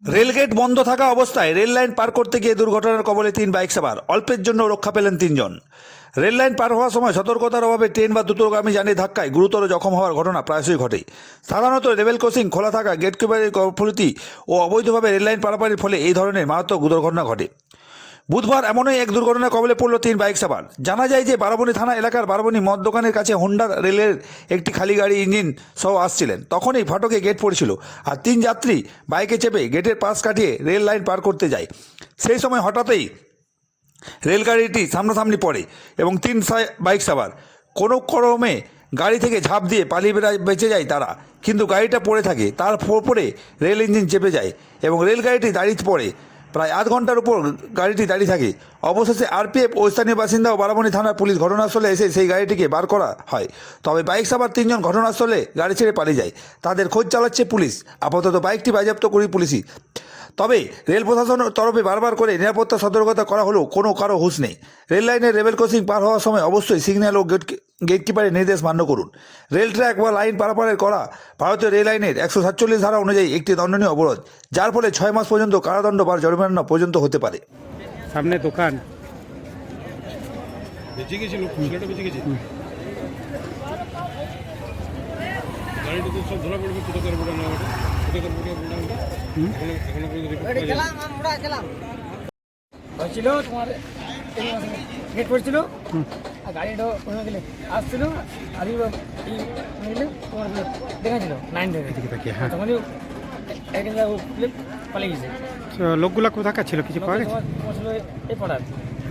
Rail gate বন্ধ থাকা অবস্থায় রেল লাইন পার করতে গিয়ে দুর্ঘটনার কবলে 3 বাইক সওয়ার। অল্পের জন্য রক্ষা পেলেন 3 জন। রেল লাইন পার হওয়ার সময় সতর্কতার অভাবে ট্রেন বা দ্রুতগামী যানের ধাক্কায় গুরুতর জখম হওয়ার ঘটনা প্রায়শই ঘটে। সাধারণত লেভেল ক্রসিং খোলা থাকা, গেট কিপারের গাফিলতি ও অবৈধভাবে রেল লাইন পারাপারের ফলে এই ধরনের মারাত্মক দুর্ঘটনা ঘটে। বুধবার এমনই এক দুর্ঘটনার কবলে পড়ল 3 বাইক সওয়ার। জানা যায় যে বারাবণী থানা এলাকার বারাবণী মদ দোকানের কাছে হোন্ডা রেলের একটি খালি গাড়ি ইঞ্জিন সহ আসছিলেন। তখনই ফটকে গেট পড়েছিল আর 3 যাত্রী বাইকে চেপে গেটের পাশ কাটিয়ে রেল লাইন পার করতে যায়। সেই সময় হঠাৎই রেলগাড়িটি সামনাসামনি পড়ে এবং 3 বাইক সওয়ার কোনো ক্রমে গাড়ি থেকে ঝাঁপ দিয়ে পালিয়ে বেঁচে যায় তারা। কিন্তু গাড়িটা পড়ে থাকে, তার ওপরে রেল ইঞ্জিন চেপে যায় এবং রেলগাড়িটি দাঁড়িয়ে পড়ে। প্রায় আধ ঘন্টার উপর গাড়িটি দাঁড়িয়ে থাকে। অবশেষে আরপিএফ ও স্থানীয় বাসিন্দা ও বারাবণী থানার পুলিশ ঘটনাস্থলে এসে সেই গাড়িটিকে বার করা হয়। তবে বাইক সওয়ার 3 জন ঘটনাস্থলে গাড়ি ছেড়ে পালিয়ে যায়। তাদের খোঁজ চালাচ্ছে পুলিশ। আপাতত বাইকটি বাজেয়াপ্ত করে পুলিশই। তবে রেল প্রশাসনের তরফে বারবার করে নিরাপত্তা সতর্কতা করা হলেও কারো হুঁশ নেই। রেল লাইনের লেভেল ক্রসিং পার হওয়ার সময় অবশ্যই সিগন্যাল ও গেটকিপারের নির্দেশ মান্য করুন। রেল ট্র্যাক বা লাইন পারাপারের করা ভারতীয় রেল আইনের 147 ধারা অনুযায়ী একটি দণ্ডনীয় অপরাধ, যার ফলে 6 মাস পর্যন্ত কারাদণ্ড বা জরিমানা পর্যন্ত হতে পারে। সামনে দোকান বেঁচে গেছে, লোক ছেলেটা বেঁচে গেছে। গাড়িটা তো সব ধরা পড়বে, কোথাকার বোর্ডা না ওটা, কোথাকার বোর্ডা বোর্ডা ওটা এখনো পর্যন্ত রিপোর্ট পাওয়া যায়নি। হয়েছিল তোমার গেট পড়ছিল আর গাড়িটা ওখানে গেলে আসছিল আর গেলে তোমার দেখাচ্ছিল লাইন থেকে হ্যাঁ। তখন একদিন পালিয়ে গেছে। তো লোকগুলা কোথাকার ছিল, কিছু পাওয়া গেছে? তোমার ছিল এই পাড়ার,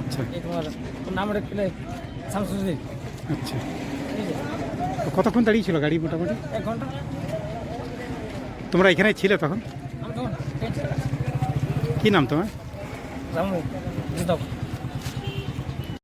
আচ্ছা এই তোমার নাম রেখে শামসুদ্দিন। আচ্ছা, ঠিক আছে, তো কতক্ষণ দাঁড়িয়ে ছিল গাড়ি মোটামুটি? 1 ঘন্টা। তোমরা এখানে ছিলে তখন? আমি তখন কি নাম তোমার? রামু